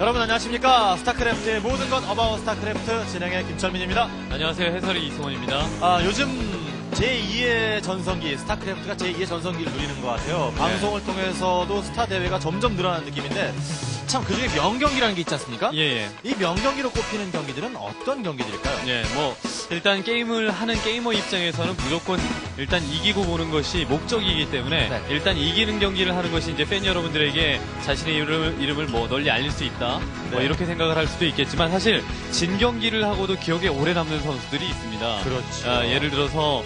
여러분 안녕하십니까. 스타크래프트의 모든 것 어바웃 스타크래프트 진행의 김철민입니다. 안녕하세요. 해설의 이승원입니다. 요즘 제2의 전성기, 스타크래프트가 제2의 전성기를 누리는 것 같아요. 방송을 통해서도 스타 대회가 점점 늘어나는 느낌인데 참 그중에 명경기라는 게 있지 않습니까? 예. 이 명경기로 꼽히는 경기들은 어떤 경기들일까요? 예, 일단 게임을 하는 게이머 입장에서는 무조건 일단 이기고 보는 것이 목적이기 때문에 네. 일단 이기는 경기를 하는 것이 이제 팬 여러분들에게 자신의 이름을 널리 알릴 수 있다. 네. 이렇게 생각을 할 수도 있겠지만 사실 진 경기를 하고도 기억에 오래 남는 선수들이 있습니다. 그렇죠. 예를 들어서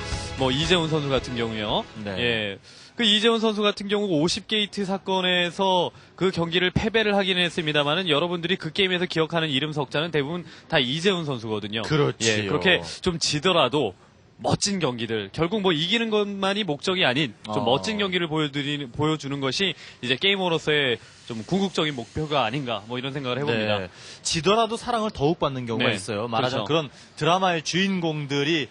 이재훈 선수 같은 경우요. 네. 예. 그 이재훈 선수 같은 경우 50게이트 사건에서 그 경기를 패배를 하긴 했습니다만은 여러분들이 그 게임에서 기억하는 이름 석자는 대부분 다 이재훈 선수거든요. 그렇지요. 예, 그렇게 좀 지더라도 멋진 경기들, 결국 이기는 것만이 목적이 아닌 좀 멋진 경기를 보여주는 것이 이제 게이머로서의 좀 궁극적인 목표가 아닌가 이런 생각을 해봅니다. 네. 지더라도 사랑을 더욱 받는 경우가 네. 있어요. 말하자면 그렇죠. 그런 드라마의 주인공들이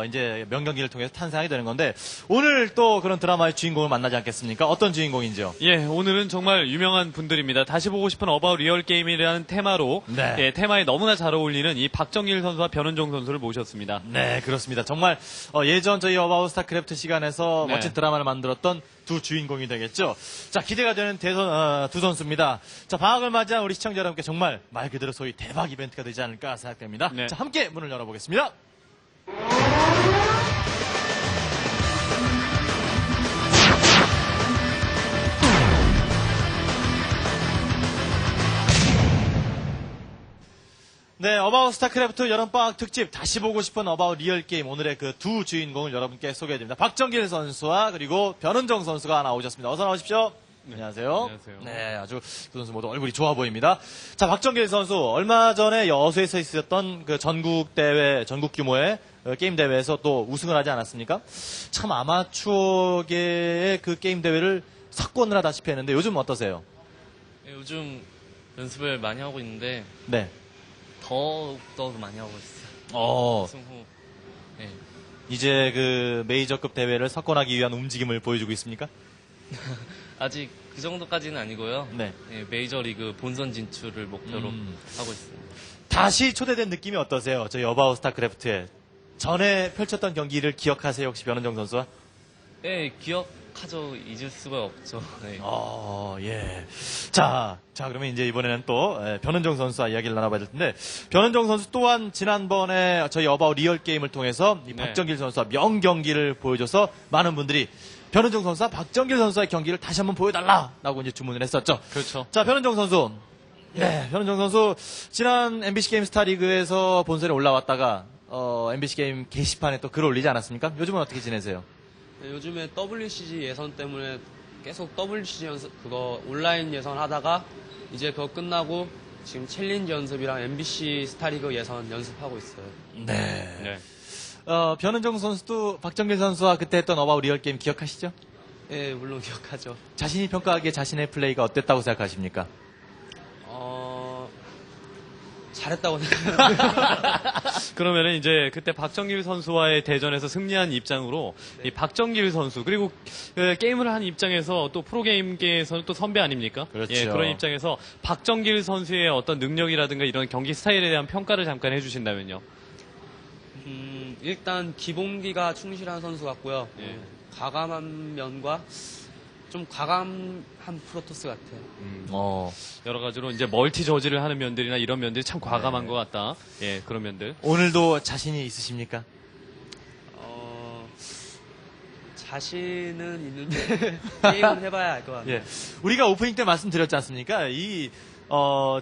이제 명경기를 통해서 탄생하게 되는 건데 오늘 또 그런 드라마의 주인공을 만나지 않겠습니까? 어떤 주인공인지요? 예, 오늘은 정말 유명한 분들입니다. 다시 보고 싶은 어바웃 리얼 게임이라는 테마로 네. 예, 테마에 너무나 잘 어울리는 이 박정길 선수와 변은종 선수를 모셨습니다. 네, 그렇습니다. 정말 예전 저희 어바웃 스타크래프트 시간에서 네. 멋진 드라마를 만들었던 두 주인공이 되겠죠. 자, 기대가 되는 두 선수입니다. 자, 방학을 맞이한 우리 시청자 여러분께 정말 말 그대로 소위 대박 이벤트가 되지 않을까 생각됩니다. 네. 자, 함께 문을 열어보겠습니다. 네, 어바웃 스타크래프트 여름방학 특집 다시 보고 싶은 어바웃 리얼 게임 오늘의 그 두 주인공을 여러분께 소개해드립니다. 박정길 선수와 그리고 변은정 선수가 나오셨습니다. 어서 나오십시오. 네. 안녕하세요. 안녕하세요. 네, 아주 두 선수 모두 얼굴이 좋아 보입니다. 자, 박정길 선수 얼마 전에 여수에서 있었던 그 전국 규모의 게임 대회에서 또 우승을 하지 않았습니까? 참 아마추어계의 그 게임 대회를 석권을 하다시피 했는데 요즘 어떠세요? 네, 요즘 연습을 많이 하고 있는데 네. 더욱더 많이 하고 있어요. 우승 후. 네. 이제 그 메이저급 대회를 석권하기 위한 움직임을 보여주고 있습니까? 아직 그 정도까지는 아니고요. 네. 네, 메이저리그 본선 진출을 목표로 하고 있습니다. 다시 초대된 느낌이 어떠세요? 저희 어바웃 스타크래프트에 전에 펼쳤던 경기를 기억하세요? 혹시 변은정 선수와? 네, 기억하죠. 잊을 수가 없죠. 네. 예. 자, 그러면 이제 이번에는 또 변은정 선수와 이야기를 나눠봐야 될 텐데 변은정 선수 또한 지난번에 저희 어바웃 리얼 게임을 통해서 이 네. 박정길 선수와 명경기를 보여줘서 많은 분들이 변은정 선수와 박정길 선수의 경기를 다시 한번 보여달라라고 이제 주문을 했었죠. 그렇죠. 자, 변은정 선수. 네, 변은정 선수 지난 MBC 게임 스타리그에서 본선에 올라왔다가 MBC 게임 게시판에 또 글 올리지 않았습니까? 요즘은 어떻게 지내세요? 네, 요즘에 WCG 예선 때문에 계속 WCG 온라인 예선 하다가 이제 그거 끝나고 지금 챌린지 연습이랑 MBC 스타리그 예선 연습하고 있어요. 네. 네. 변은정 선수도 박정길 선수와 그때 했던 어바웃 리얼 게임 기억하시죠? 네, 물론 기억하죠. 자신이 평가하기에 자신의 플레이가 어땠다고 생각하십니까? 잘했다고 생각합니다. 그러면은 이제 그때 박정길 선수와의 대전에서 승리한 입장으로 이 박정길 선수 그리고 그 게임을 한 입장에서 또 프로게임계에서는 또 선배 아닙니까? 그렇죠. 예, 그런 입장에서 박정길 선수의 어떤 능력이라든가 이런 경기 스타일에 대한 평가를 잠깐 해주신다면요. 일단 기본기가 충실한 선수 같고요. 예. 과감한 면과 좀 과감한 프로토스 같아요. 여러 가지로 이제 멀티 저지를 하는 면들이나 이런 면들이 참 과감한 것 같다. 예, 그런 면들. 오늘도 자신이 있으십니까? 자신은 있는데 게임은 해봐야 알 것 같아요. 예. 우리가 오프닝 때 말씀드렸지 않습니까?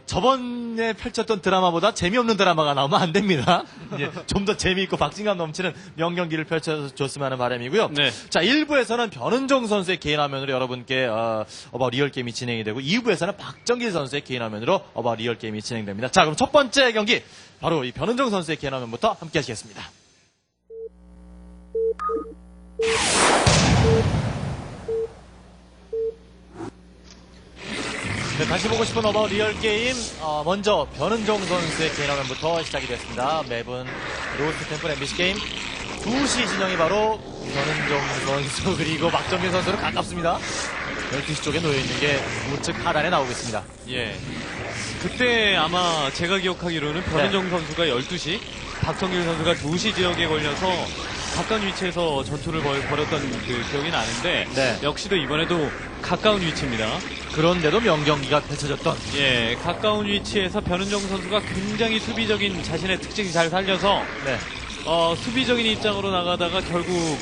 저번에 펼쳤던 드라마보다 재미없는 드라마가 나오면 안 됩니다. 좀 더 재미있고 박진감 넘치는 명경기를 펼쳐줬으면 하는 바람이고요. 네. 자, 1부에서는 변은정 선수의 개인 화면으로 여러분께 어바웃 리얼 게임이 진행이 되고 2부에서는 박정길 선수의 개인 화면으로 어바웃 리얼 게임이 진행됩니다. 자, 그럼 첫 번째 경기 바로 이 변은정 선수의 개인 화면부터 함께 하시겠습니다. 네, 다시 보고 싶은 어바웃 리얼 게임. 먼저 변은정 선수의 개인 화면부터 시작이 됐습니다. 맵은 로스트 템플 MBC 게임 2시 진영이 바로 변은정 선수 그리고 박정길 선수는 가깝습니다. 12시 쪽에 놓여있는 게 우측 하단에 나오고 있습니다. 예. 그때 아마 제가 기억하기로는 변은정 선수가 12시, 박정길 선수가 2시 지역에 걸려서 가까운 위치에서 전투를 벌였던 그 기억이 나는데 네. 역시도 이번에도 가까운 위치입니다. 그런데도 명경기가 펼쳐졌던. 예, 가까운 위치에서 변은정 선수가 굉장히 수비적인 자신의 특징 잘 살려서 네. 수비적인 입장으로 나가다가 결국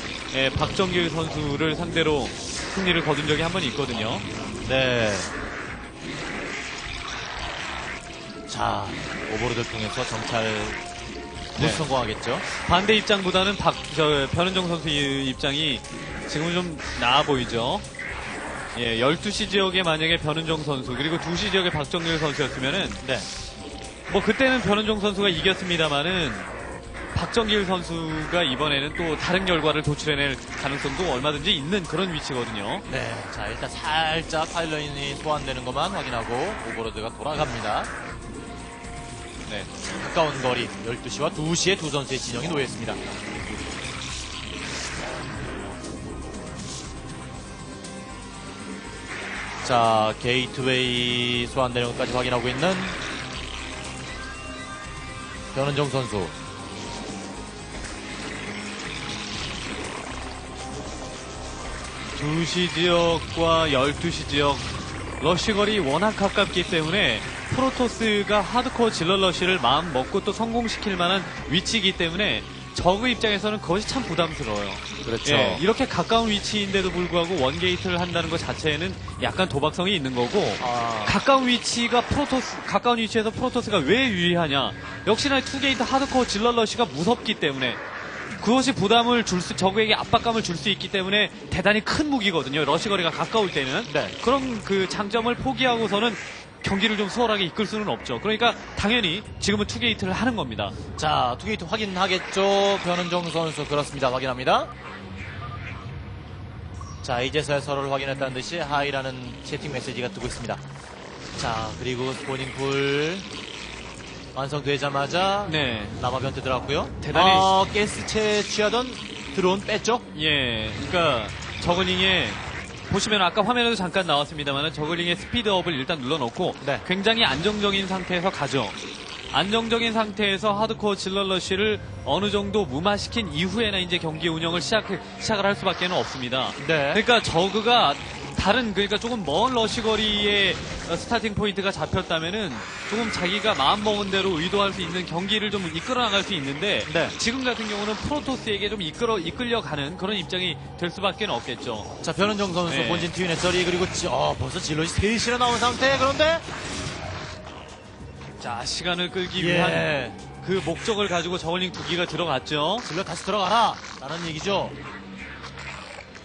박정길 선수를 상대로 승리를 거둔 적이 한 번 있거든요. 네. 자, 오버로드를 통해서 정찰 못 성공하겠죠. 반대 입장보다는 변은정 선수 입장이 지금은 좀 나아 보이죠. 예, 12시 지역에 만약에 변은정 선수 그리고 2시 지역에 박정길 선수였으면은 네. 뭐 그때는 변은정 선수가 이겼습니다만은 박정길 선수가 이번에는 또 다른 결과를 도출해낼 가능성도 얼마든지 있는 그런 위치거든요. 네. 자, 일단 살짝 파일런이 소환되는 것만 확인하고 오버로드가 돌아갑니다. 네. 가까운 거리 12시와 2시에 두 선수의 진영이 놓여 있습니다. 자, 게이트웨이 소환되는 것까지 확인하고 있는 변은정 선수. 두 시 지역과 12시 지역 러쉬거리 워낙 가깝기 때문에 프로토스가 하드코어 질러 러쉬를 마음 먹고 또 성공시킬 만한 위치이기 때문에 저그 입장에서는 그것이 참 부담스러워요. 그렇죠. 예, 이렇게 가까운 위치인데도 불구하고 원게이트를 한다는 것 자체에는 약간 도박성이 있는 거고 가까운 위치에서 프로토스가 왜 유리하냐? 역시나 투게이트 하드코어 질러 러쉬가 무섭기 때문에 그것이 적에게 압박감을 줄 수 있기 때문에 대단히 큰 무기거든요. 러시거리가 가까울 때는. 네. 그런 그 장점을 포기하고서는 경기를 좀 수월하게 이끌 수는 없죠. 그러니까 당연히 지금은 투게이트를 하는 겁니다. 자, 투게이트 확인하겠죠. 변은정 선수. 그렇습니다. 확인합니다. 자, 이제서야 서로를 확인했다는 듯이 하이라는 채팅 메시지가 뜨고 있습니다. 자, 그리고 스포닝풀 완성되자마자 네. 라마 변태 들어갔고요. 대단히 가스 채취하던 드론 뺐죠? 예. 그러니까 저글링에 보시면 아까 화면에도 잠깐 나왔습니다만 저글링의 스피드업을 일단 눌러놓고 네. 굉장히 안정적인 상태에서 가죠. 안정적인 상태에서 하드코어 질러러쉬를 어느 정도 무마시킨 이후에나 이제 경기 운영을 시작을 할 수밖에 없습니다. 네. 그러니까 저그가 그러니까 조금 먼 러시거리의 스타팅 포인트가 잡혔다면은 조금 자기가 마음먹은 대로 의도할 수 있는 경기를 좀 이끌어 나갈 수 있는데 네. 지금 같은 경우는 프로토스에게 좀 이끌려가는 그런 입장이 될 수밖에 없겠죠. 자, 변은정 선수 네. 본진 트윈 해처리 그리고 벌써 질럿이 3시나 나온 상태. 그런데 자, 시간을 끌기 예. 위한 그 목적을 가지고 저글링 2기가 들어갔죠. 질럿 다시 들어가라 라는 얘기죠.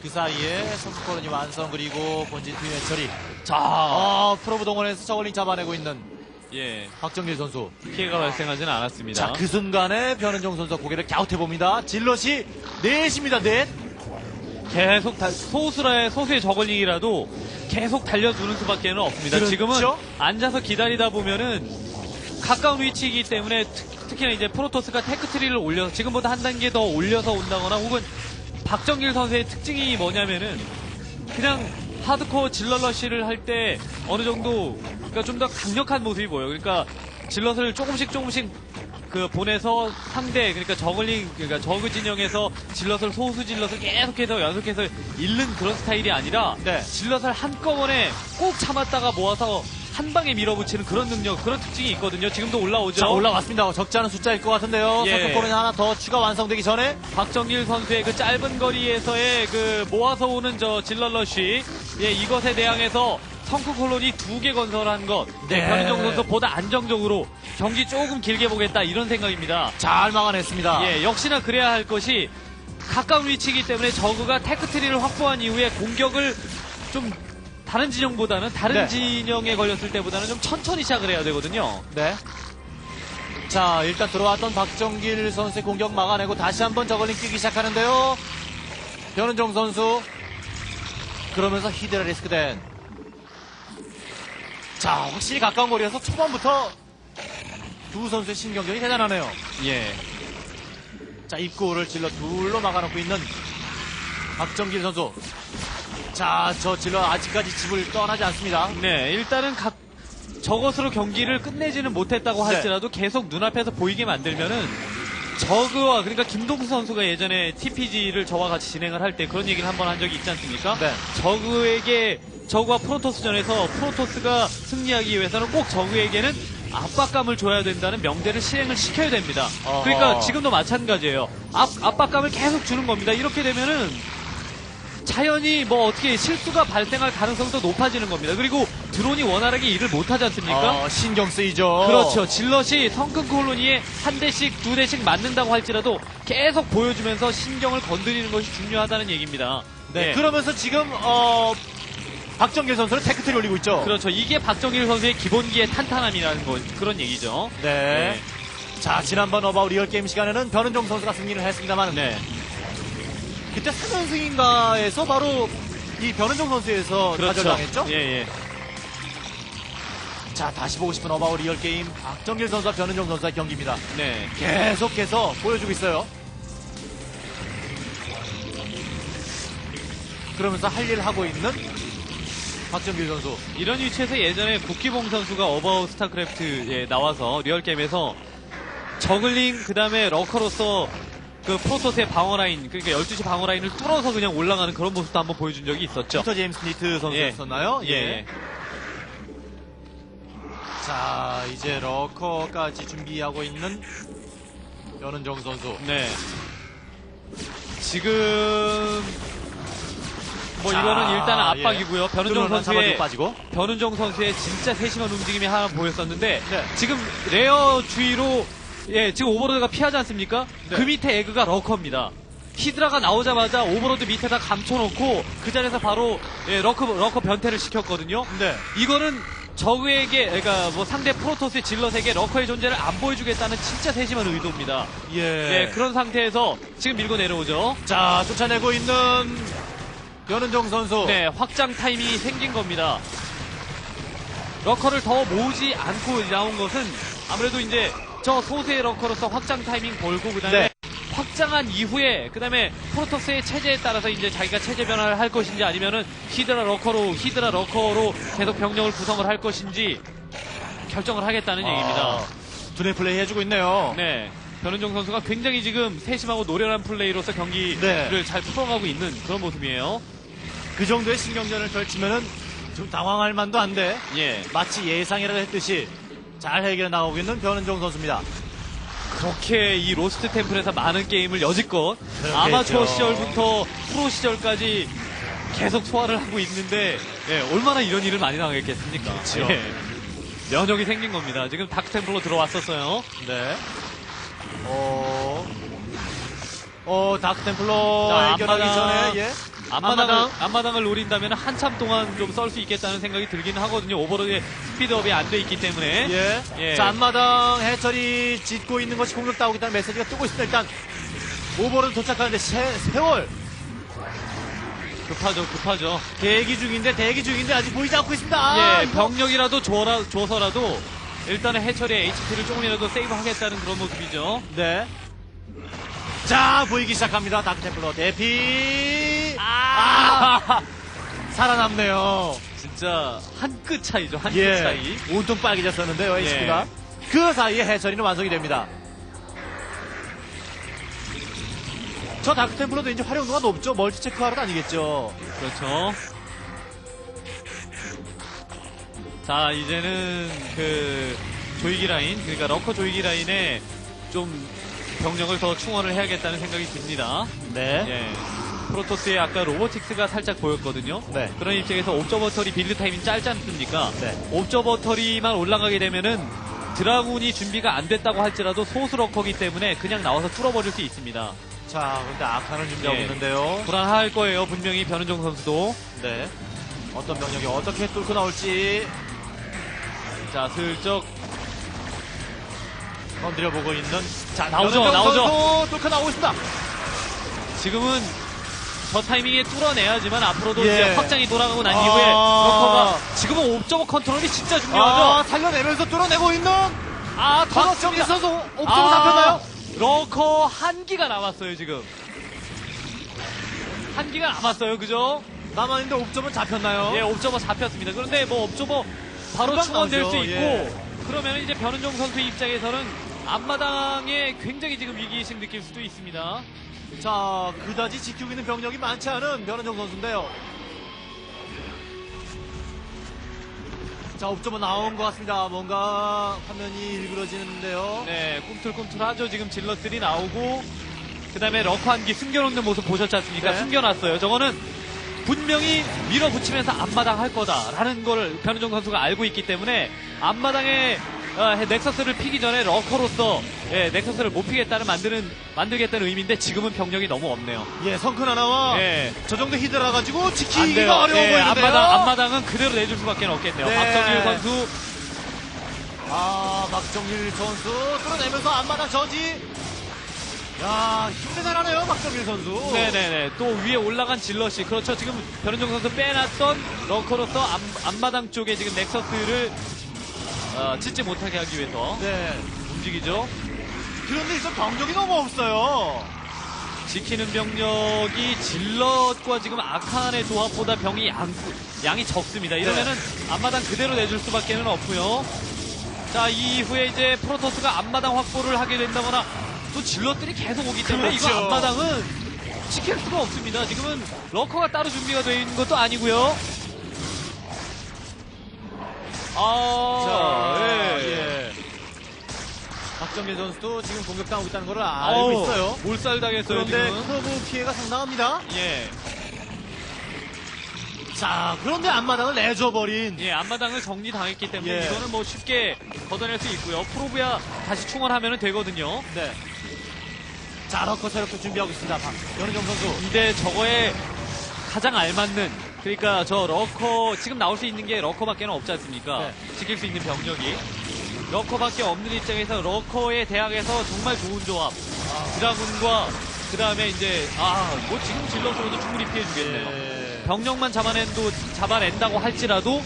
그 사이에 선수코론이 완성 그리고 본진 트윈 해처리. 자, 프로브 동원해서 저글링 잡아내고 있는 예, 박정길 선수. 피해가 발생하지는 않았습니다. 자, 그 순간에 변은정 선수가 고개를 갸웃해봅니다. 질럿이 넷입니다, 넷. 계속 소수의 저글링이라도 계속 달려주는 수밖에 없습니다. 그렇죠? 지금은 앉아서 기다리다 보면은 가까운 위치이기 때문에 특히나 이제 프로토스가 테크트리를 올려서 지금보다 한 단계 더 올려서 온다거나 혹은 박정길 선수의 특징이 뭐냐면은 그냥 하드코어 질러러쉬를 할 때 어느 정도 그러니까 좀 더 강력한 모습이 보여요. 그러니까 질럿을 조금씩 그 보내서 그러니까 저그 진영에서 소수 질럿을 계속해서 연속해서 잃는 그런 스타일이 아니라 네. 질럿을 한꺼번에 꼭 참았다가 모아서 한 방에 밀어붙이는 그런 능력, 그런 특징이 있거든요. 지금도 올라오죠. 자, 올라왔습니다. 적지 않은 숫자일 것 같은데요. 예. 선수코론이 하나 더 추가 완성되기 전에. 박정길 선수의 그 짧은 거리에서의 그 모아서 오는 저 질러러쉬, 예, 이것에 대항해서 성크 콜론이 2개 건설한 것, 네. 변은정 선수보다 안정적으로 경기 조금 길게 보겠다 이런 생각입니다. 잘 막아냈습니다. 예, 역시나 그래야 할 것이 가까운 위치이기 때문에 저그가 테크트리를 확보한 이후에 공격을 좀 다른 진영보다는 네. 진영에 걸렸을 때보다는 좀 천천히 시작을 해야 되거든요. 네. 자, 일단 들어왔던 박정길 선수의 공격 막아내고 다시 한번 저글링 뛰기 시작하는데요. 변은정 선수. 그러면서 히드라 리스크된. 자, 확실히 가까운 거리에서 초반부터 두 선수의 신경전이 대단하네요. 예. 자, 입구를 질러 둘로 막아놓고 있는 박정길 선수. 자, 저 질러 아직까지 집을 떠나지 않습니다. 네, 일단은 저것으로 경기를 끝내지는 못했다고 할지라도 계속 눈앞에서 보이게 만들면은 저그와 그러니까 김동수 선수가 예전에 TPG를 저와 같이 진행을 할 때 그런 얘기를 한번 한 적이 있지 않습니까? 네. 저그와 프로토스전에서 프로토스가 승리하기 위해서는 꼭 저그에게는 압박감을 줘야 된다는 명제를 실행을 시켜야 됩니다. 어허. 그러니까 지금도 마찬가지예요. 압박감을 계속 주는 겁니다. 이렇게 되면은 자연히 뭐 어떻게 실수가 발생할 가능성도 높아지는 겁니다. 그리고 드론이 원활하게 일을 못하지 않습니까? 신경 쓰이죠. 그렇죠. 질럿이 성큰 콜로니에 한 대씩, 두 대씩 맞는다고 할지라도 계속 보여주면서 신경을 건드리는 것이 중요하다는 얘기입니다. 네. 예. 그러면서 지금 박정길 선수는 테크트리 올리고 있죠. 그렇죠. 이게 박정일 선수의 기본기의 탄탄함이라는 그런 얘기죠. 네. 자, 지난번 어바웃 리얼 게임 시간에는 변은정 선수가 승리를 했습니다만 네. 그때 3연승인가에서 바로 이 변은정 선수에서 그렇죠. 가져당했죠. 예. 자, 다시 보고 싶은 어바웃 리얼 게임 박정길 선수와 변은정 선수의 경기입니다. 네. 계속해서 보여주고 있어요. 그러면서 할 일을 하고 있는 박정길 선수. 이런 위치에서 예전에 국기봉 선수가 어바웃 스타크래프트에 나와서 리얼게임에서 저글링 그다음에 러커로서 그 프로토스의 방어라인 그러니까 12시 방어라인을 뚫어서 그냥 올라가는 그런 모습도 한번 보여준 적이 있었죠. 피터 제임스 니트 선수였었나요? 예. 자, 이제 러커까지 준비하고 있는 변은정 선수. 네. 지금 뭐 자, 이거는 일단은 예. 압박이고요. 드론은 잡아주고 빠지고. 변은정 선수의 진짜 세심한 움직임이 하나 보였었는데 네. 지금 레어 주위로 지금 오버로드가 피하지 않습니까? 네. 그 밑에 에그가 러커입니다. 히드라가 나오자마자 오버로드 밑에다 감춰놓고 그 자리에서 바로 러커 변태를 시켰거든요. 네. 이거는 저그에게 그러니까 뭐 상대 프로토스의 질럿에게 러커의 존재를 안 보여주겠다는 진짜 세심한 의도입니다. 예. 그런 상태에서 지금 밀고 내려오죠. 자, 쫓아내고 있는 변은정 선수. 네, 확장 타이밍이 생긴 겁니다. 러커를 더 모으지 않고 나온 것은 아무래도 이제 저 소수의 러커로서 확장 타이밍 벌고 그다음에 네. 확장한 이후에 그다음에 프로토스의 체제에 따라서 이제 자기가 체제 변화를 할 것인지 아니면은 히드라 러커로 계속 병력을 구성을 할 것인지 결정을 하겠다는 얘기입니다. 두뇌 플레이 해주고 있네요. 네. 변은정 선수가 굉장히 지금 세심하고 노련한 플레이로서 경기를 네. 잘 풀어가고 있는 그런 모습이에요. 그 정도의 신경전을 펼치면은 좀 당황할 만도 한데 예. 마치 예상이라 했듯이 잘 해결해 나오고 있는 변은정 선수입니다. 그렇게 이 로스트 템플에서 많은 게임을 여지껏 그렇겠죠. 아마추어 시절부터 프로 시절까지 계속 소화를 하고 있는데 얼마나 이런 일을 많이 당했겠습니까? 그렇죠. 면역이 생긴 겁니다. 지금 다크템플로 들어왔었어요. 네. 다크템플러 자, 해결하기 전에 예. 앞마당을 노린다면 한참 동안 좀 썰 수 있겠다는 생각이 들기는 하거든요. 오버로드의 스피드업이 안 돼 있기 때문에. 예. 자, 앞마당 해철이 짓고 있는 것이 공격 나오겠다는 메시지가 뜨고 있습니다. 일단 오버로드 도착하는데 세월 급하죠. 대기 중인데 아직 보이지 않고 있습니다. 병력이라도 줘서라도 일단은 해철의 HP를 조금이라도 세이브하겠다는 그런 모습이죠. 네. 자, 보이기 시작합니다. 다크템플러 대피. 살아남네요. 진짜 한 끗 차이죠. 한 끗 예. 차이. 온통 빨개졌었는데요, HP가. 그 사이에 해처리는 완성이 됩니다. 저 다크템플러도 이제 활용도가 높죠. 멀티 체크하러 다니겠죠. 그렇죠. 자, 이제는 그 조이기 라인, 그러니까 러커 조이기 라인에 좀 병력을 더 충원을 해야겠다는 생각이 듭니다. 네. 예. 프로토스의 아까 로보틱스가 살짝 보였거든요. 네. 그런 입장에서 옵저버터리 빌드 타임이 짧지 않습니까? 네. 옵저버터리만 올라가게 되면은 드라군이 준비가 안 됐다고 할지라도 소수 러커기 때문에 그냥 나와서 뚫어버릴 수 있습니다. 자, 근데 아칸을 준비하고 예. 있는데요. 불안할 거예요. 분명히 변은정 선수도. 네. 어떤 병력이 어떻게 뚫고 나올지 자, 슬쩍 건드려보고 있는. 자, 나오죠. 변은정 선수 뚫고 나오고 있습니다. 지금은 저 타이밍에 뚫어내야지만 앞으로도 예. 이제 확장이 돌아가고 난 이후에 러커가 지금은 옵저버 컨트롤이 진짜 중요하죠. 살려내면서 뚫어내고 있는 박정기 터졌습니다. 선수 옵저버 잡혔나요? 러커 한기가 남았어요 지금. 한기가 남았어요, 그죠? 남아있는데 옵저버는 잡혔나요? 예, 옵저버 잡혔습니다. 그런데 뭐 옵저버 바로 금방 충원될 나오죠. 수 있고 예. 그러면 이제 변은종 선수 입장에서는 앞마당에 굉장히 지금 위기의식 느낄 수도 있습니다. 자, 그다지 지키고 있는 병력이 많지 않은 변은정 선수인데요. 자, 옵저버 나온 것 같습니다. 뭔가 화면이 일그러지는데요. 네, 꿈틀꿈틀하죠. 지금 질럿들이 나오고 그 다음에 러커 한기 숨겨놓는 모습 보셨지 않습니까? 네. 숨겨놨어요. 저거는 분명히 밀어붙이면서 앞마당 할 거다라는 걸 변은종 선수가 알고 있기 때문에 앞마당에 넥서스를 피기 전에 러커로서 넥서스를 못 피겠다는 만들겠다는 의미인데 지금은 병력이 너무 없네요. 예, 성큰 하나와 예. 저 정도 히드라 가지고 안 돼요. 지키기가 어려워 예, 보이는데요. 앞마당은 그대로 내줄 수밖에 없겠네요. 네. 박정일 선수 아, 박정일 선수 뚫어내면서 앞마당 저지. 야, 힘내잘하네요, 박정일 선수. 네네네. 또 위에 올라간 질럿이 그렇죠. 지금 변은종 선수 빼놨던 러커로서 앞마당 쪽에 지금 넥서스를 짓지 못하게 하기 위해서 네. 움직이죠. 그런데 일단 병력이 너무 없어요. 지키는 병력이 질럿과 지금 아칸의 조합보다 양이 적습니다. 이러면은 앞마당 그대로 내줄 수밖에 없고요. 자, 이후에 이제 프로토스가 앞마당 확보를 하게 된다거나 또 질럿들이 계속 오기 때문에 그렇죠. 이거 앞마당은 지킬 수가 없습니다. 지금은 러커가 따로 준비가 되어 있는 것도 아니고요. 예. 박정일 선수도 지금 공격당하고 있다는 걸 알고 있어요. 몰살당했어요. 그런데 지금. 커브 피해가 상당합니다. 예. 자, 그런데 앞마당을 내줘버린. 예, 앞마당을 정리당했기 때문에 예. 이거는 뭐 쉽게 걷어낼 수 있고요. 프로브야 다시 충원하면 되거든요. 네. 자, 러커 새롭게 준비하고 있습니다. 변은정 선수. 근데 저거에 가장 알맞는 그러니까 저 러커 지금 나올 수 있는 게 러커밖에 없지 않습니까? 네. 지킬 수 있는 병력이 러커밖에 없는 입장에서 러커의 대학에서 정말 좋은 조합 드라군과 그 다음에 이제 뭐 지금 질럿으로도 충분히 피해주겠네요. 예. 병력만 잡아낸다고 할지라도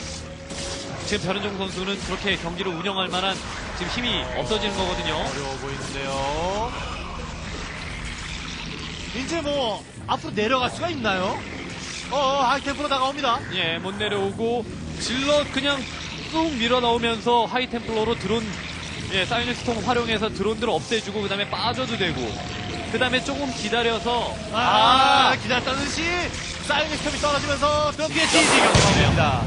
지금 변은종 선수는 그렇게 경기를 운영할 만한 지금 힘이 없어지는 거거든요. 어려워 보이는데요. 이제 뭐 앞으로 내려갈 수가 있나요? 하이템프로 다가옵니다. 예, 못 내려오고 질럿 그냥 쑥 밀어 넣으면서 하이템플러로 드론 사이닉스톰 활용해서 드론들을 없애주고 그 다음에 빠져도 되고 그 다음에 조금 기다려서 기다렸다는 듯이 사이닉 스톰이 떨어지면서 뒤에 지지가 나옵니다.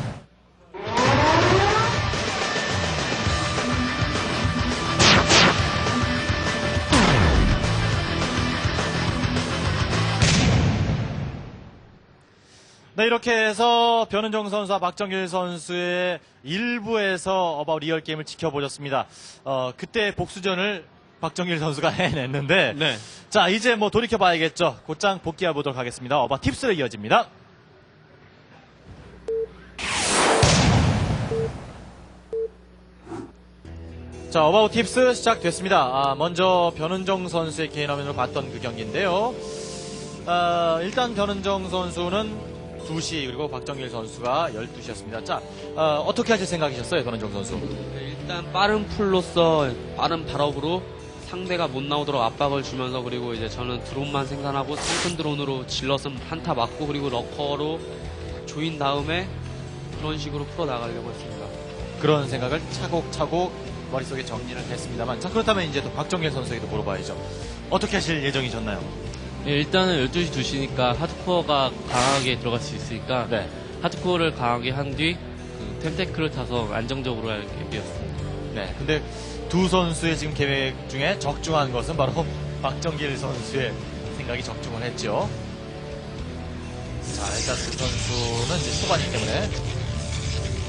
네, 이렇게 해서 변은정 선수와 박정일 선수의 일부에서 어바웃 리얼 게임을 지켜보셨습니다. 그때 복수전을 박정일 선수가 해냈는데, 네. 자, 이제 뭐 돌이켜봐야겠죠. 곧장 복귀해 보도록 하겠습니다. 어바웃 팁스로 이어집니다. 자, 어바웃 팁스 시작됐습니다. 먼저 변은정 선수의 개인 화면으로 봤던 그 경기인데요. 일단 변은정 선수는 2시 그리고 박정일 선수가 12시였습니다. 자, 어떻게 하실 생각이셨어요, 변은정 선수? 네, 일단 빠른 풀로서 빠른 발업으로 상대가 못 나오도록 압박을 주면서 그리고 이제 저는 드론만 생산하고 상큰 드론으로 질럿은 한타 맞고 그리고 러커로 조인 다음에 그런 식으로 풀어나가려고 했습니다. 그런 생각을 차곡차곡 머릿속에 정리를 했습니다만, 자, 그렇다면 이제 또 박정일 선수에게도 물어봐야죠. 어떻게 하실 예정이셨나요? 예, 일단은 12시 2시니까 하드코어가 강하게 들어갈 수 있으니까 네. 하드코어를 강하게 한 뒤 그 템테크를 타서 안정적으로 할 계획이었습니다. 네. 근데 두 선수의 지금 계획 중에 적중한 것은 바로 박정길 선수의 생각이 적중을 했죠. 자, 일단 두 선수는 이제 초반이기 때문에.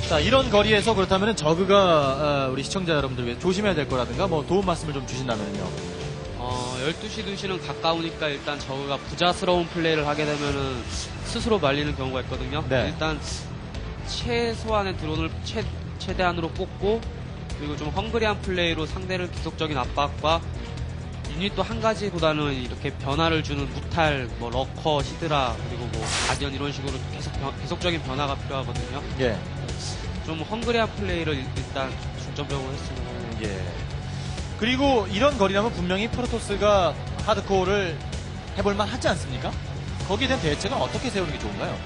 자, 이런 거리에서 그렇다면 저그가 우리 시청자 여러분들 위해 조심해야 될 거라든가 뭐 도움 말씀을 좀 주신다면요. 12시, 2시는 가까우니까 일단 저우가 부자스러운 플레이를 하게 되면은 스스로 말리는 경우가 있거든요. 네. 일단 최소한의 드론을 최대한으로 뽑고 그리고 좀 헝그리한 플레이로 상대를 계속적인 압박과 유닛도 한 가지보다는 이렇게 변화를 주는 무탈, 뭐 러커, 히드라 그리고 뭐 가디언 이런 식으로 계속적인 변화가 필요하거든요. 예. 좀 헝그리한 플레이를 일단 중점적으로 했으면 하는. 예. 그리고 이런 거리라면 분명히 프로토스가 하드코어를 해볼만 하지 않습니까? 거기에 대한 대책은 어떻게 세우는 게 좋은가요?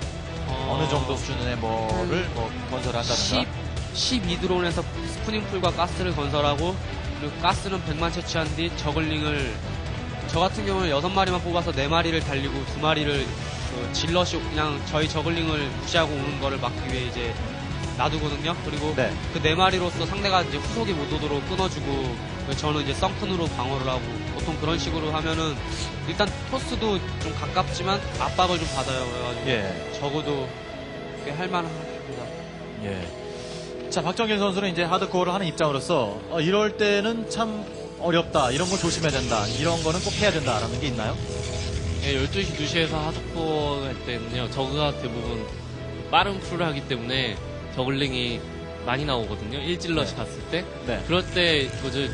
어느 정도 수준의 뭐를 뭐 건설한다든가. 12드론에서 스푸닝풀과 가스를 건설하고 그리고 가스는 100만 채취한 뒤 저글링을 저 같은 경우는 6마리만 뽑아서 4마리를 달리고 2마리를 그 질럿이 그냥 저희 저글링을 무시하고 오는 거를 막기 위해 이제 놔두거든요. 그리고 네. 그 4마리로서 상대가 이제 후속이 못 오도록 끊어주고 저는 이제 썬큰으로 방어를 하고 보통 그런 식으로 하면은 일단 토스도 좀 가깝지만 압박을 좀 받아요. 그래가지고 예. 적어도 꽤 할만합니다. 예. 자, 박정길 선수는 이제 하드코어를 하는 입장으로서 이럴 때는 참 어렵다. 이런 걸 조심해야 된다. 이런 거는 꼭 해야 된다라는 게 있나요? 예, 12시, 2시에서 하드코어 할 때는요, 저그가 대부분 빠른 풀을 하기 때문에 저글링이 많이 나오거든요. 1질럿이 네. 갔을 때. 네. 그럴 때,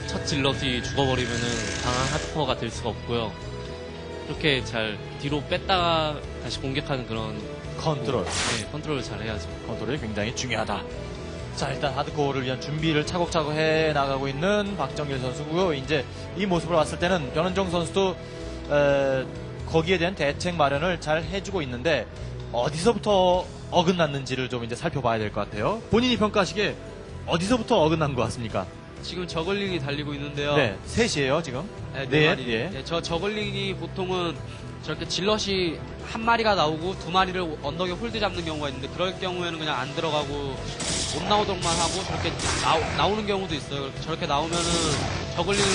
첫 질럿이 죽어버리면은 강한 하드코어가 될 수가 없고요. 그렇게 잘 뒤로 뺐다가 다시 공격하는 그런 컨트롤. 네, 컨트롤을 잘 해야죠. 컨트롤이 굉장히 중요하다. 자, 일단 하드코어를 위한 준비를 차곡차곡 해 나가고 있는 박정길 선수고요. 이제 이 모습을 봤을 때는 변은정 선수도 거기에 대한 대책 마련을 잘 해주고 있는데 어디서부터 어긋났는지를 좀 이제 살펴봐야 될 것 같아요. 본인이 평가하시기에 어디서부터 어긋난 것 같습니까? 지금 저글링이 달리고 있는데요. 네, 셋이에요 지금. 네, 네, 마리. 예. 네, 저 저글링이 보통은 저렇게 질럿이 한 마리가 나오고 2마리를 언덕에 홀드 잡는 경우가 있는데 그럴 경우에는 그냥 안 들어가고 못 나오도록만 하고 저렇게 나오는 경우도 있어요. 저렇게 나오면은 저글링을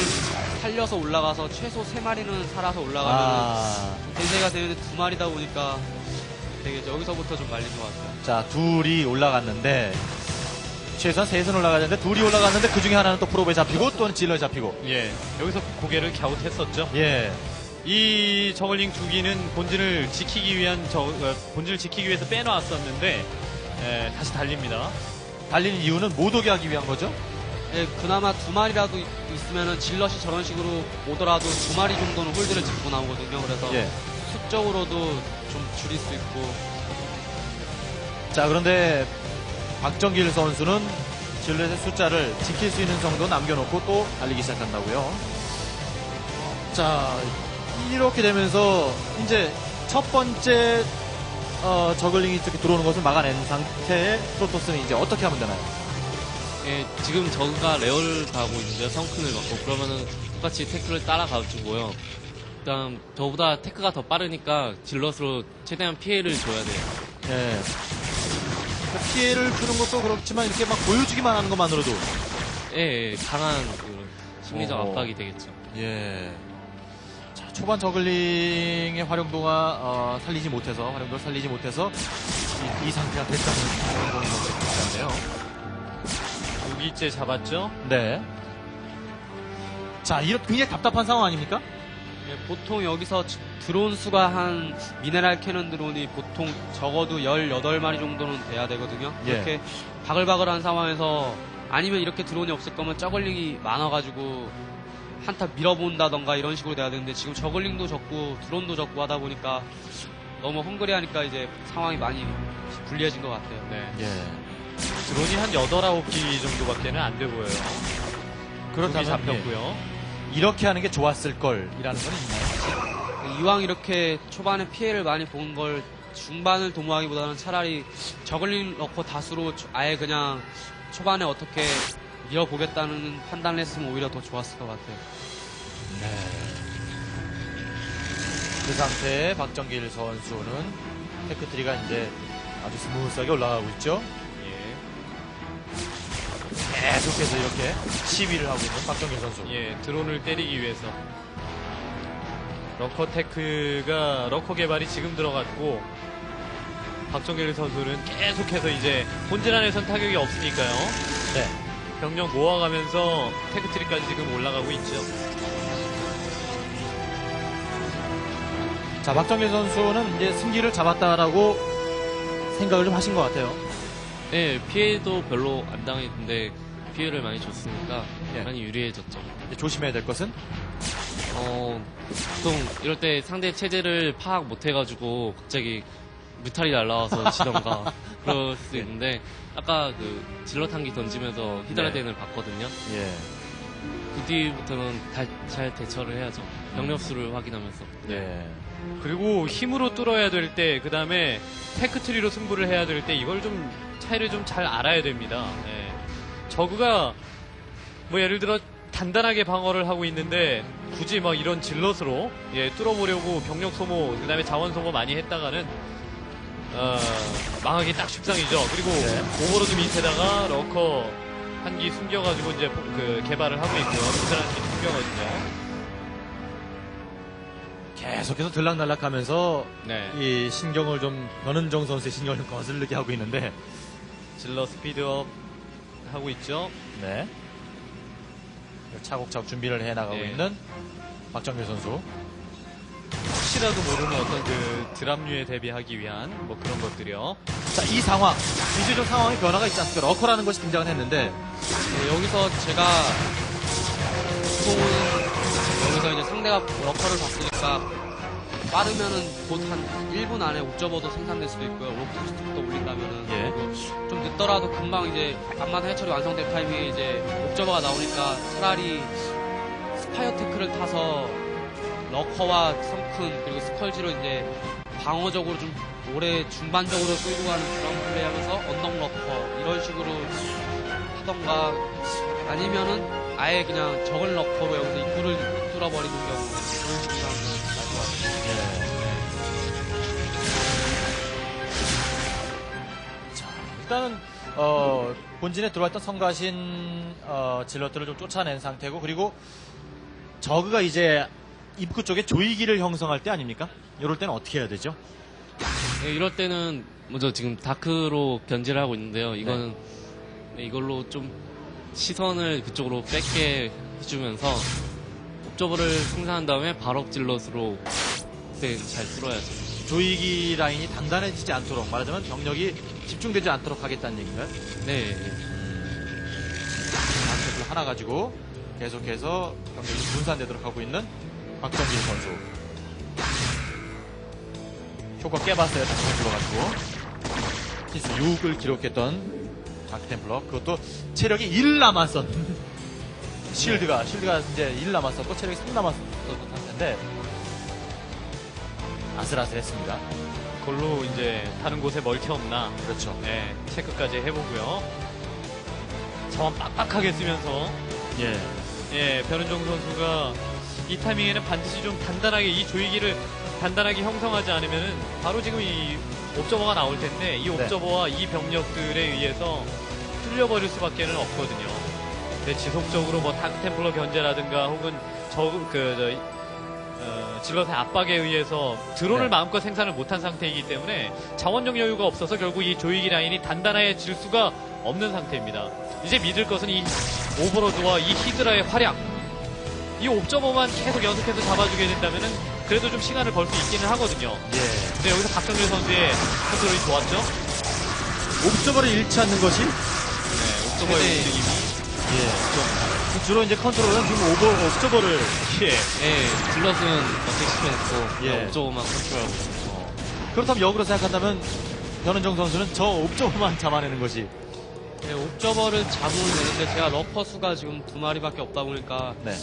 살려서 올라가서 최소 3마리는 살아서 올라가면 대세가 되는데 2마리다 보니까 되게 여기서부터 좀 말린 것 같아요. 자, 둘이 올라갔는데 최소한 셋은 올라가는데 둘이 올라갔는데 그 중에 하나는 또 프로브에 잡히고 또는 질러에 잡히고. 예, 여기서 고개를 갸웃했었죠. 예. 이 저글링 두 기는 본진을 지키기 위해서 빼놓았었는데 다시 달립니다. 달리는 이유는 못 오게 하기 위한 거죠? 예, 그나마 2마리라도 있으면은 질럿이 저런 식으로 오더라도 2마리 정도는 홀드를 잡고 나오거든요. 그래서 예. 수적으로도 좀 줄일 수 있고. 자, 그런데 박정길 선수는 질렛의 숫자를 지킬 수 있는 정도 남겨놓고 또 달리기 시작한다고요. 자, 이렇게 되면서 이제 첫 번째 저글링이 이렇게 들어오는 것을 막아낸 상태의 프로토스는 이제 어떻게 하면 되나요? 예, 지금 저그가 레어를 가고 있는데요. 성큰을 맞고. 그러면은 똑같이 테크를 따라가주고요. 일단 저보다 테크가 더 빠르니까 질럿으로 최대한 피해를 줘야 돼요. 예. 그러니까 피해를 주는 것도 그렇지만 이렇게 막 보여주기만 하는 것만으로도. 예, 강한 그 심리적 어허. 압박이 되겠죠. 예. 자, 초반 저글링의 활용도가 활용도를 살리지 못해서 이 상태가 됐다는 그런 것같네요 6기째 잡았죠. 네. 자, 이렇게 굉장히 답답한 상황 아닙니까? 예, 보통 여기서 드론 수가 한 미네랄 캐논 드론이 보통 적어도 18마리 정도는 돼야 되거든요. 예. 이렇게 바글바글한 상황에서 아니면 이렇게 드론이 없을 거면 저글링이 많아가지고 한타 밀어본다던가 이런 식으로 돼야 되는데 지금 저글링도 적고 드론도 적고 하다 보니까 너무 헝그리하니까 이제 상황이 많이 불리해진 것 같아요. 네. 예. 드론이 한 8, 9기 정도밖에는 안 돼 보여요. 그렇다면 잡혔고요. 이렇게 하는 게 좋았을 걸이라는 건 있나요? 이왕 이렇게 초반에 피해를 많이 본 걸 중반을 도모하기보다는 차라리 저글링 넣고 다수로 아예 그냥 초반에 어떻게 밀어보겠다는 판단을 했으면 오히려 더 좋았을 것 같아요. 네. 그 상태에 박정길 선수는 테크트리가 이제 아주 스무스하게 올라가고 있죠. 예. 계속해서 이렇게 시위를 하고 있는 박정길 선수. 예, 드론을 때리기 위해서. 러커 개발이 지금 들어갔고, 박정길 선수는 계속해서 이제 본진 안에선 타격이 없으니까요. 네. 병력 모아가면서 테크트리까지 지금 올라가고 있죠. 자, 박정길 선수는 이제 승기를 잡았다라고 생각을 좀 하신 것 같아요. 예, 피해도 별로 안 당했는데 피해를 많이 줬으니까 예. 많이 유리해졌죠. 이제 조심해야 될 것은? 보통 이럴 때 상대 체제를 파악 못 해가지고 갑자기 뮤탈이 날라와서 지던가 그럴 수 있는데 아까 그 질럿 한기 던지면서 히드라덴을 봤거든요. 예. 그 뒤부터는 잘 대처를 해야죠. 병력수를 확인하면서. 예. 그리고 힘으로 뚫어야 될 때, 그 다음에 테크트리로 승부를 해야 될 때, 이걸 좀 차이를 좀 잘 알아야 됩니다. 예. 저그가 뭐 예를 들어 단단하게 방어를 하고 있는데 굳이 막 이런 질럿으로 예, 뚫어보려고 병력 소모 그다음에 자원 소모 많이 했다가는 망하기 딱 십상이죠. 그리고 오버로드 밑에다가 러커 한기 숨겨가지고 이제 그 개발을 하고 있고요. 부산 한기 숨겨거든요. 계속해서 들락날락하면서 네. 이 신경을 좀 변은정 선수의 신경을 좀 거슬리게 하고 있는데 질럿 스피드업 하고 있죠. 네. 차곡차곡 준비를 해 나가고 네. 있는 박정규 선수. 혹시라도 모르는 어떤 그 드랍류에 대비하기 위한 뭐 그런 것들이요. 자, 이 상황. 이제 좀 상황의 변화가 있지 않습니까? 러커라는 것이 등장을 했는데 네, 여기서 제가 보통은 여기서 이제 상대가 러커를 봤으니까 빠르면은 곧 한 1분 안에 옵저버도 생산될 수도 있고요. 로켓 스톱도 올린다면은 예. 좀 늦더라도 금방 이제 앞마당 해처리 완성될 타이밍에 이제 옵저버가 나오니까 차라리 스파이어 테크를 타서 러커와 성큰 그리고 스컬지로 이제 방어적으로 좀 오래 중반적으로 끌고 가는 그런 플레이 하면서 언덕 러커 이런 식으로 하던가 아니면은 아예 그냥 저글 러커로 여기서 입구를 뚫어버리는 경우 그런 식으로 하면 나을 것 같아요. 자, 일단은 본진에 들어왔던 성가신 질럿들을 좀 쫓아낸 상태고 그리고 저그가 이제 입구 쪽에 조이기를 형성할 때 아닙니까? 이럴 때는 어떻게 해야 되죠? 네, 이럴 때는 먼저 지금 다크로 견제를 하고 있는데요. 이거는 네, 이걸로 좀 시선을 그쪽으로 뺏게 해주면서 옵저버를 생산한 다음에 발업질럿으로 그때 잘 뚫어야죠. 조이기 라인이 단단해지지 않도록 말하자면 병력이 집중되지 않도록 하겠다는 얘기인가요? 네. 방패를 하나 가지고 계속해서 병력이 분산되도록 하고 있는 박정길 선수. 효과 깨봤어요. 다시 들어가지고 키스 6을 기록했던 다크템플러. 그것도 체력이 1 남았었는 실드가 이제 1 남았었고 체력이 3 남았었던 상태인데 아슬아슬했습니다. 그걸로 이제 다른 곳에 멀티 없나 그렇죠. 네, 체크까지 해보고요. 자원 빡빡하게 쓰면서 예. 예, 변은종 선수가 이 타이밍에는 반드시 좀 단단하게 이 조이기를 단단하게 형성하지 않으면은 바로 지금 이 옵저버가 나올 텐데 이 옵저버와 이 병력들에 의해서 뚫려버릴 수밖에는 없거든요. 근데 지속적으로 뭐 다크템플러 견제라든가 혹은 질럿의 압박에 의해서 드론을 네. 마음껏 생산을 못한 상태이기 때문에 자원적 여유가 없어서 결국 이 조이기 라인이 단단해질 수가 없는 상태입니다. 이제 믿을 것은 이 오버로드와 이 히드라의 활약, 이 옵저버만 계속 연속해서 잡아주게 된다면은 그래도 좀 시간을 벌 수 있기는 하거든요. 예. 근데 여기서 박정길 선수의 컨트롤이 좋았죠? 옵저버를 잃지 않는 것이 네, 옵저버의 움직임이. 예. 주로 이제 컨트롤은 지금 옵저버를 예. 네, 질럿은 어택 시켜놓고 예. 옵저버만 컨트롤하고 있어요. 그렇다면 역으로 생각한다면 변은정 선수는 저 옵저버만 잡아내는 것이 네, 옵저버를 잡으면 되는데 제가 러커 수가 지금 2마리밖에 없다 보니까 네.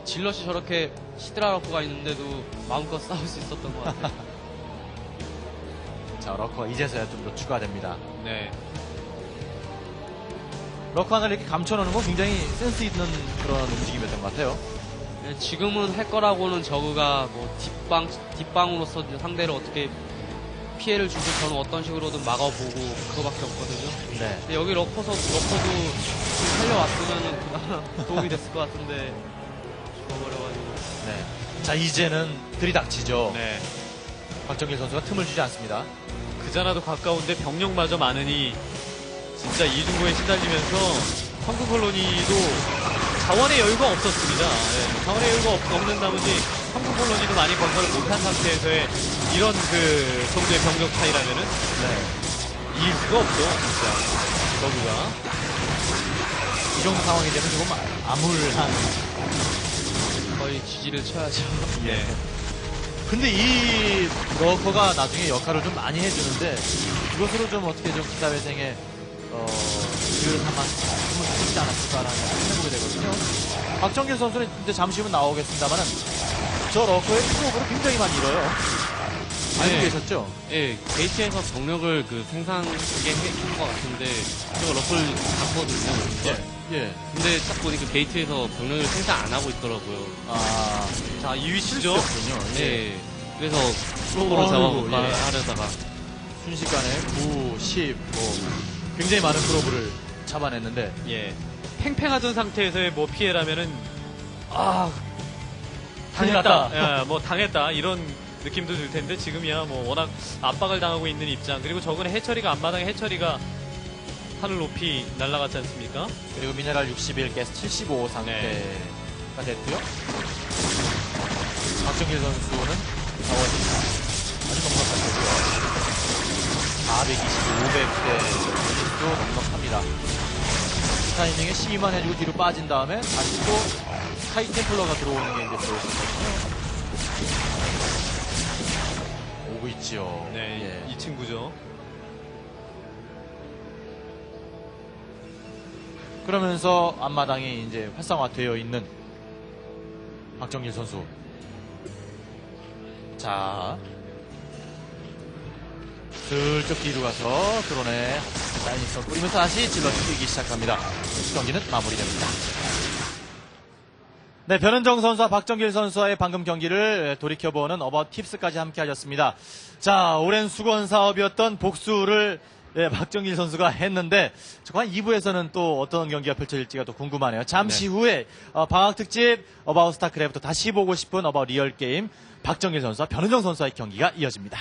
질럿이 저렇게 히드라 러커가 있는데도 마음껏 싸울 수 있었던 것 같아요. 자, 러커가 이제서야 좀 더 추가됩니다. 네. 러커 하나를 이렇게 감춰놓는 건 굉장히 센스 있는 그런 움직임이었던 것 같아요. 네, 지금은 할 거라고는 저그가 뭐 뒷방으로서 이제 상대를 어떻게 피해를 주고 저는 어떤 식으로든 막아보고 그거밖에 없거든요. 네. 근데 여기 러커도 지금 살려왔으면 그나마 도움이 됐을 것 같은데 죽어버려가지고. 네. 자, 이제는 들이닥치죠. 네. 박정길 선수가 틈을 주지 않습니다. 그자나도 가까운데 병력마저 많으니 진짜 이중고에 시달리면서 황금 콜로니도 자원의 여유가 없었습니다. 예, 자원의 여유가 없는 나머지 황금 콜로니도 많이 건설을 못한 상태에서의 이런 그 정도의 병력 차이라면은 이길 수가 없죠, 진짜. 저구가. 이 정도 상황이 되면 조금 암울한. 거의 지지를 쳐야죠. 예. 근데 이 러커가 나중에 역할을 좀 많이 해주는데 이것으로 좀 어떻게 좀 기사회생에 기회를 한번 쓰지 않았을까라는 생각을 해보게 되거든요. 박정길 선수는 이제 잠시 후면 나오겠습니다만은 저 러커의 프로브를 굉장히 많이 잃어요. 알고 네. 계셨죠? 예, 게이트에서 병력을 그 생산하게 해준 것 같은데, 제가 러플 봤거든요. 예. 근데 딱 보니까 게이트에서 병력을 생산 안 하고 있더라고요. 아, 자, 2위 시죠? 실수였군요. 예. 그래서 프로로 잡아볼까 예. 하려다가. 순식간에 9, 10, 뭐 굉장히 많은 프로브를 잡아냈는데 예. 팽팽하던 상태에서의 뭐 피해라면은, 큰일 났다. 예, 뭐 당했다. 이런 느낌도 들 텐데, 지금이야 뭐 워낙 압박을 당하고 있는 입장. 그리고 저번에 해처리가, 앞마당에 해처리가 하늘 높이 날아갔지 않습니까? 그리고 미네랄 61, 가스 75 상태가 됐고요. 박정길 선수는 자원이 아주 넉넉한 거고요. 420, 500대 도 넉넉합니다. 이 타이밍에 시위만 해주고 뒤로 빠진 다음에 다시 또 스카이 템플러가 들어오는 게 이제 보였었거든요. 오고 있지요. 네, 예. 이 친구죠. 그러면서 앞마당이 이제 활성화되어 있는 박정길 선수. 자, 슬쩍 뒤로 가서 드론에 사이닉선 뿌리면서 다시 질럿 뛰기 시작합니다. 경기는 마무리됩니다. 네, 변은정 선수와 박정길 선수와의 방금 경기를 돌이켜보는 어바웃 팁스까지 함께 하셨습니다. 자, 오랜 수건 사업이었던 복수를 박정길 선수가 했는데 과연 2부에서는 또 어떤 경기가 펼쳐질지가 또 궁금하네요. 잠시 후에 방학 특집 어바웃 스타크래프트 다시 보고 싶은 어바웃 리얼 게임 박정길 선수와 변은정 선수와의 경기가 이어집니다.